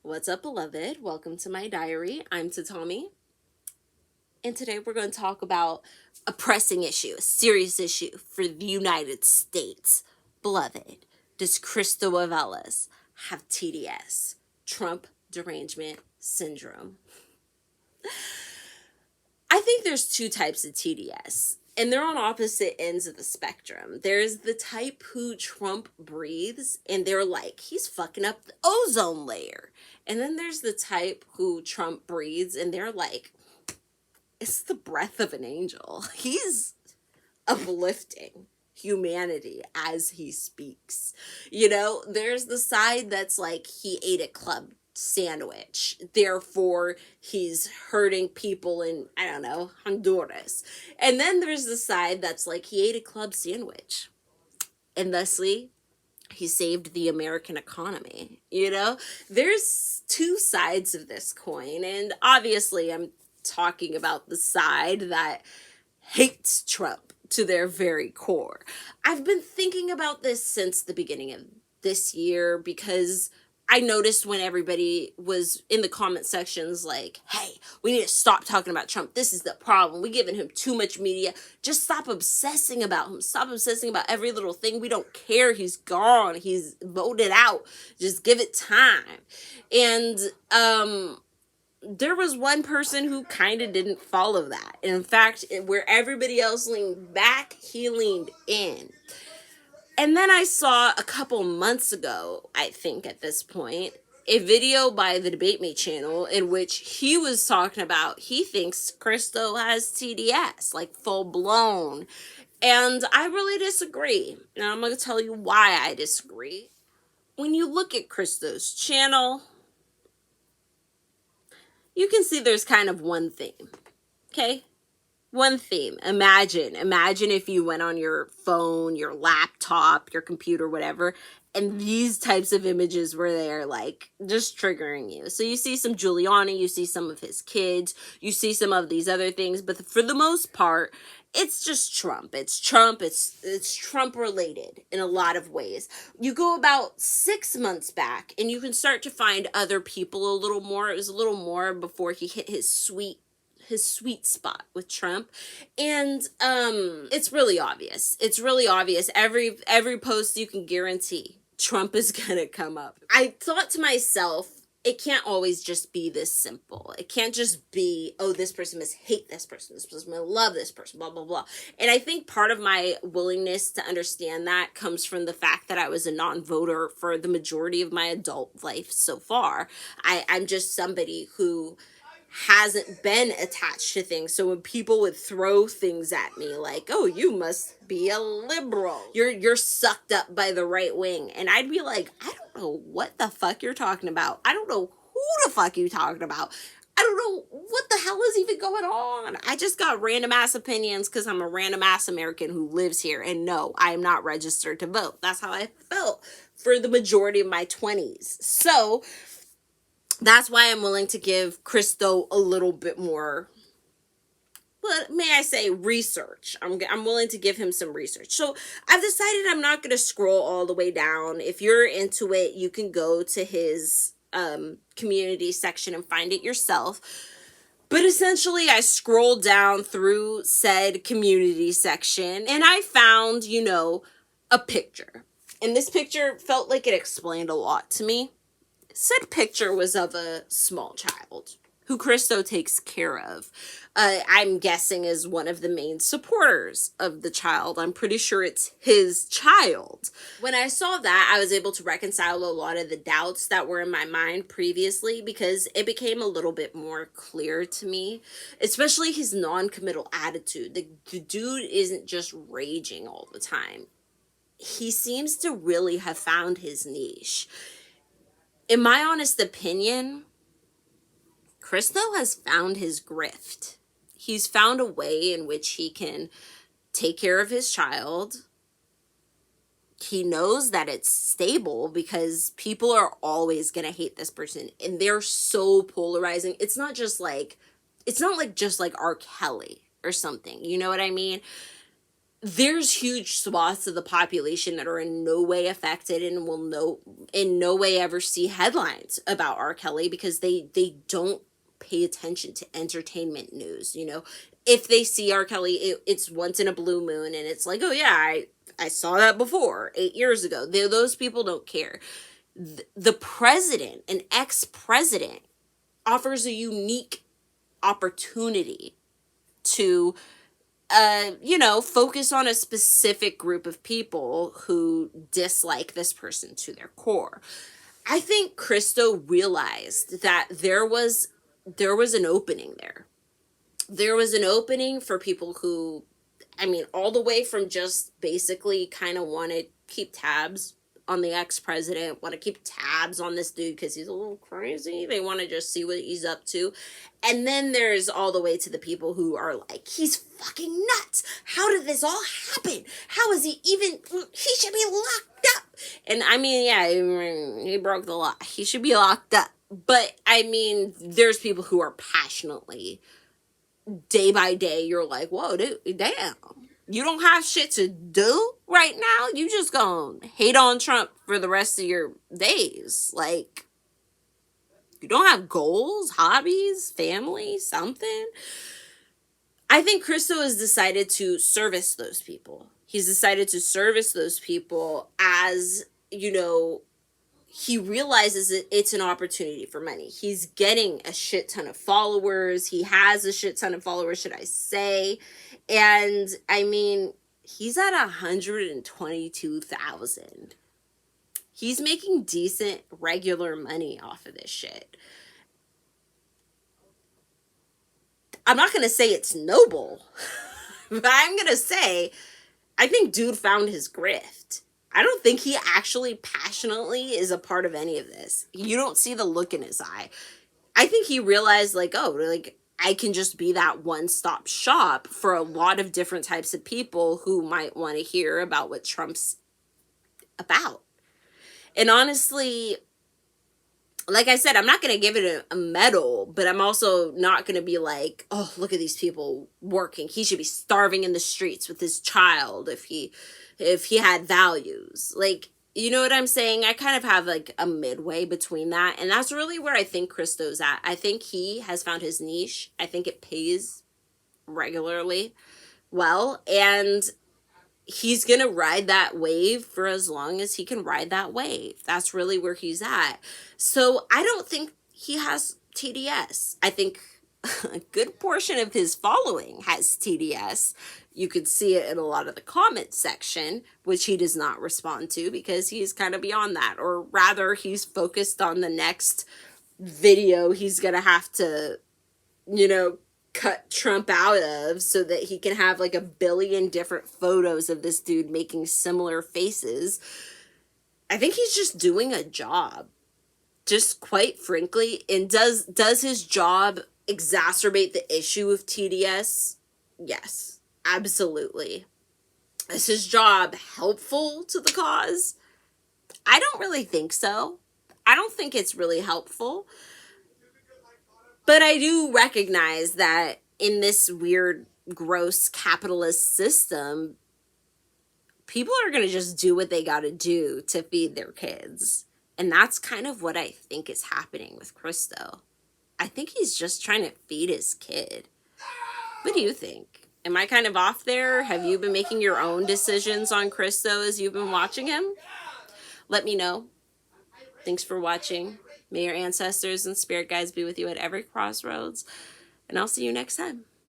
What's up, beloved? Welcome to my diary. I'm Tatami, and today we're going to talk about a pressing issue, a serious issue for the United States. Beloved, does Christo Aivalis have TDS, Trump Derangement Syndrome? I think there's two types of TDS, and they're on opposite ends of the spectrum. There's the type who Trump breathes, and they're like, he's fucking up the ozone layer. And then there's the type who Trump breathes, and they're like, it's the breath of an angel. He's uplifting humanity as he speaks. There's the side that's like, he ate a club sandwich, therefore he's hurting people in, I don't know, Honduras. And then there's the side that's like, he ate a club sandwich and thusly he saved the American economy. There's two sides of this coin, and obviously I'm talking about the side that hates Trump to their very core. I've been thinking about this since the beginning of this year because I noticed when everybody was in the comment sections like, hey, we need to stop talking about Trump. This is the problem. We're giving him too much media. Just stop obsessing about him. Stop obsessing about every little thing. We don't care. He's gone. He's voted out. Just give it time. And there was one person who kind of didn't follow that. And in fact, where everybody else leaned back, he leaned in. And then I saw a couple months ago, I think at this point, a video by the Debate Me channel in which he was talking about he thinks Christo has TDS, like full blown. And I really disagree. And I'm going to tell you why I disagree. When you look at Christo's channel, you can see there's kind of one theme, okay? One theme. Imagine if you went on your phone, your laptop, your computer, whatever, and these types of images were there, like, just triggering you. So you see some Giuliani, you see some of his kids, you see some of these other things, but for the most part, it's just Trump. It's Trump. It's Trump related in a lot of ways. You go about 6 months back and you can start to find other people a little more. It was a little more before he hit his sweet spot with Trump. And it's really obvious. It's really obvious. Every post you can guarantee Trump is gonna come up. I thought to myself, it can't always just be this simple. It can't just be, oh, this person must hate this person must love this person, blah, blah, blah. And I think part of my willingness to understand that comes from the fact that I was a non-voter for the majority of my adult life so far. I'm just somebody who hasn't been attached to things. So when people would throw things at me like, oh, you must be a liberal, you're sucked up by the right wing, and I'd be like, I don't know what the fuck you're talking about. I don't know who the fuck you talking about. I don't know what the hell is even going on. I just got random ass opinions because I'm a random ass American who lives here, and no, I am not registered to vote. That's how I felt for the majority of my 20s. So that's why I'm willing to give Christo a little bit more, but may I say, research. I'm willing to give him some research. So I've decided I'm not going to scroll all the way down. If you're into it, you can go to his community section and find it yourself. But essentially, I scrolled down through said community section and I found, a picture. And this picture felt like it explained a lot to me. Said picture was of a small child who Christo takes care of. I'm guessing is one of the main supporters of the child. I'm pretty sure it's his child. When I saw that, I was able to reconcile a lot of the doubts that were in my mind previously because it became a little bit more clear to me, especially his non-committal attitude. The dude isn't just raging all the time. He seems to really have found his niche. In my honest opinion, Christo has found his grift. He's found a way in which he can take care of his child. He knows that it's stable because people are always going to hate this person. And they're so polarizing. It's not just like R. Kelly or something. You know what I mean? there's huge swaths of the population that are in no way affected and will in no way ever see headlines about R. Kelly because they don't pay attention to entertainment news. You know, if they see R. Kelly, it's once in a blue moon, and it's like, oh yeah, I saw that before 8 years ago. Those people don't care. The president, an ex-president, offers a unique opportunity to focus on a specific group of people who dislike this person to their core. I think Christo realized that there was an opening there. There was an opening for people who, I mean, all the way from just basically kind of want to keep tabs on the ex-president, want to keep tabs on this dude because he's a little crazy. They want to just see what he's up to. And then there's all the way to the people who are like, he's fucking nuts. How did this all happen? How is he even, he should be locked up. And I mean, yeah, he broke the law. He should be locked up. But I mean, there's people who are passionately, day by day, you're like, whoa, dude, damn. You don't have shit to do right now? You just gonna hate on Trump for the rest of your days. Like, you don't have goals, hobbies, family, something? I think Christo has decided to service those people. He's decided to service those people as, he realizes that it's an opportunity for money. He's getting a shit ton of followers. He has a shit ton of followers, should I say. And I mean, he's at 122,000. He's making decent regular money off of this shit. I'm not going to say it's noble, but I'm going to say, I think dude found his grift. I don't think he actually passionately is a part of any of this. You don't see the look in his eye. I think he realized, like, oh, like, I can just be that one-stop shop for a lot of different types of people who might want to hear about what Trump's about. And honestly, like I said, I'm not going to give it a medal, but I'm also not going to be like, oh, look at these people working. He should be starving in the streets with his child if he had values. Like, you know what I'm saying? I kind of have like a midway between that. And that's really where I think Christo's at. I think he has found his niche. I think it pays regularly well. And he's going to ride that wave for as long as he can ride that wave. That's really where he's at. So I don't think he has TDS. I think a good portion of his following has TDS. You could see it in a lot of the comment section, which he does not respond to because he's kind of beyond that. Or rather, he's focused on the next video he's going to have to, cut Trump out of so that he can have like 1 billion different photos of this dude making similar faces. I think he's just doing a job. Just quite frankly. And does his job exacerbate the issue of TDS? Yes, absolutely. Is his job helpful to the cause? I don't really think so. I don't think it's really helpful. But I do recognize that in this weird, gross capitalist system, people are going to just do what they got to do to feed their kids. And that's kind of what I think is happening with Christo. I think he's just trying to feed his kid. What do you think? Am I kind of off there? Have you been making your own decisions on Christo as you've been watching him? Let me know. Thanks for watching. May your ancestors and spirit guides be with you at every crossroads. And I'll see you next time.